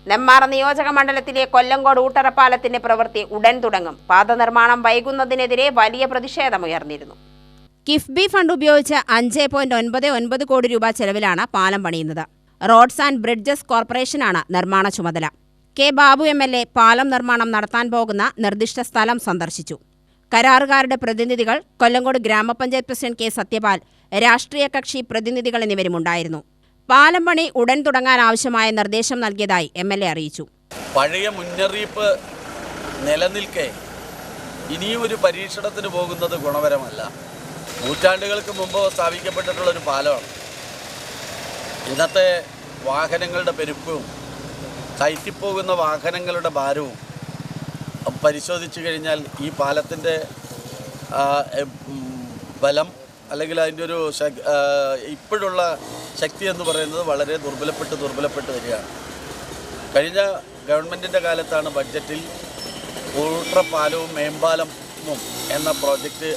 നെന്മാറ നിയോജക മണ്ഡലത്തിലെ കൊല്ലങ്കോട് ഊട്ടറ പാലത്തിന്റെ പ്രവൃത്തി ഉടൻ തുടങ്ങും. പാത നിർമ്മാണം വൈകുന്നതിനെതിരെ വലിയ പ്രതിഷേധമുയർന്നിരുന്നു. കിഫ്ബി ഫണ്ട് ഉപയോഗിച്ച് 5.99 കോടി രൂപ ചെലവിലാണ് പാലം പണിയുന്നത്. റോഡ്സ് ആൻഡ് ബ്രിഡ്ജസ് കോർപ്പറേഷനാണ് നിർമ്മാണ ചുമതല. കെ ബാബു MLA പാലം നിർമ്മാണം നടത്താൻ പോകുന്ന നിർദ്ദിഷ്ട സ്ഥലം സന്ദർശിച്ചു. കരാറുകാരുടെ പ്രതിനിധികൾ, കൊല്ലങ്കോട് ഗ്രാമപഞ്ചായത്ത് പ്രസിഡന്റ് K സത്യപാൽ, രാഷ്ട്രീയ കക്ഷി പ്രതിനിധികൾ എന്നിവരുമുണ്ടായിരുന്നു. പാലം പണി ഉടൻ തുടങ്ങാൻ ആവശ്യമായ നിർദ്ദേശം നൽകിയതായി MLA അറിയിച്ചു. പഴയ മുന്നറിയിപ്പ് നിലനിൽക്കെ ഇനിയും ഒരു പരീക്ഷണത്തിന് പോകുന്നത് ഗുണപരമല്ല. നൂറ്റാണ്ടുകൾക്ക് മുമ്പ് സ്ഥാപിക്കപ്പെട്ടിട്ടുള്ളൊരു പാലമാണ്. ഇന്നത്തെ വാഹനങ്ങളുടെ പെരുപ്പവും കയറ്റിപ്പോകുന്ന വാഹനങ്ങളുടെ ഭാരവും പരിശോധിച്ചു കഴിഞ്ഞാൽ ഈ പാലത്തിൻ്റെ ബലം അല്ലെങ്കിൽ അതിൻ്റെ ഒരു ഇപ്പോഴുള്ള ശക്തി എന്ന് പറയുന്നത് വളരെ ദുർബലപ്പെട്ട് വരികയാണ്. കഴിഞ്ഞ ഗവൺമെൻറ്റിൻ്റെ കാലത്താണ് ബഡ്ജറ്റിൽ ഊട്ടറ പാലവും മേമ്പാലവും എന്ന പ്രോജക്റ്റ്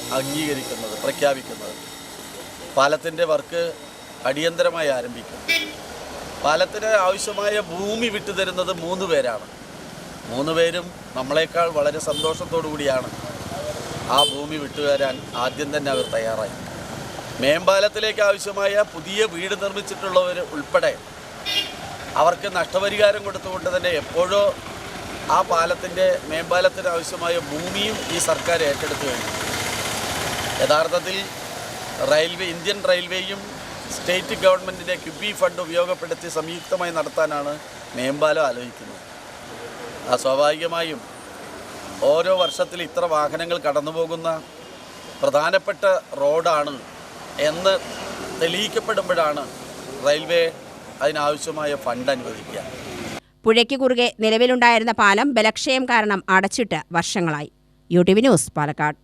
പ്രഖ്യാപിക്കുന്നത്. പാലത്തിൻ്റെ വർക്ക് അടിയന്തരമായി ആരംഭിക്കും. പാലത്തിന് ആവശ്യമായ ഭൂമി വിട്ടുതരുന്നത് 3 പേരാണ്. 3 പേരും നമ്മളെക്കാൾ വളരെ സന്തോഷത്തോടു കൂടിയാണ് ആ ഭൂമി വിട്ടുതരാൻ ആദ്യം തന്നെ അവർ തയ്യാറായി. മേമ്പാലത്തിലേക്ക് ആവശ്യമായ പുതിയ വീട് നിർമ്മിച്ചിട്ടുള്ളവർ ഉൾപ്പെടെ അവർക്ക് നഷ്ടപരിഹാരം കൊടുത്തുകൊണ്ട് തന്നെ എപ്പോഴോ ആ മേമ്പാലത്തിന് ആവശ്യമായ ഭൂമിയും ഈ സർക്കാർ ഏറ്റെടുത്തു കഴിഞ്ഞു. യഥാർത്ഥത്തിൽ ഇന്ത്യൻ റെയിൽവേയും സ്റ്റേറ്റ് ഗവൺമെൻറ്റിൻ്റെ കിഫ്ബി ഫണ്ട് ഉപയോഗപ്പെടുത്തി സംയുക്തമായി നടത്താനാണ് മേമ്പാലം ആലോചിക്കുന്നത്. സ്വാഭാവികമായും ഓരോ വർഷത്തിൽ ഇത്ര വാഹനങ്ങൾ കടന്നുപോകുന്ന പ്രധാനപ്പെട്ട റോഡാണ് എന്ന് തെളിയിക്കപ്പെടുമ്പോഴാണ് റെയിൽവേ അതിനാവശ്യമായ ഫണ്ട് അനുവദിക്കുക. പുഴയ്ക്ക് കുറുകെ നിലവിലുണ്ടായിരുന്ന പാലം ബലക്ഷയം കാരണം അടച്ചിട്ട് വർഷങ്ങളായി. UTV news, Palakkad.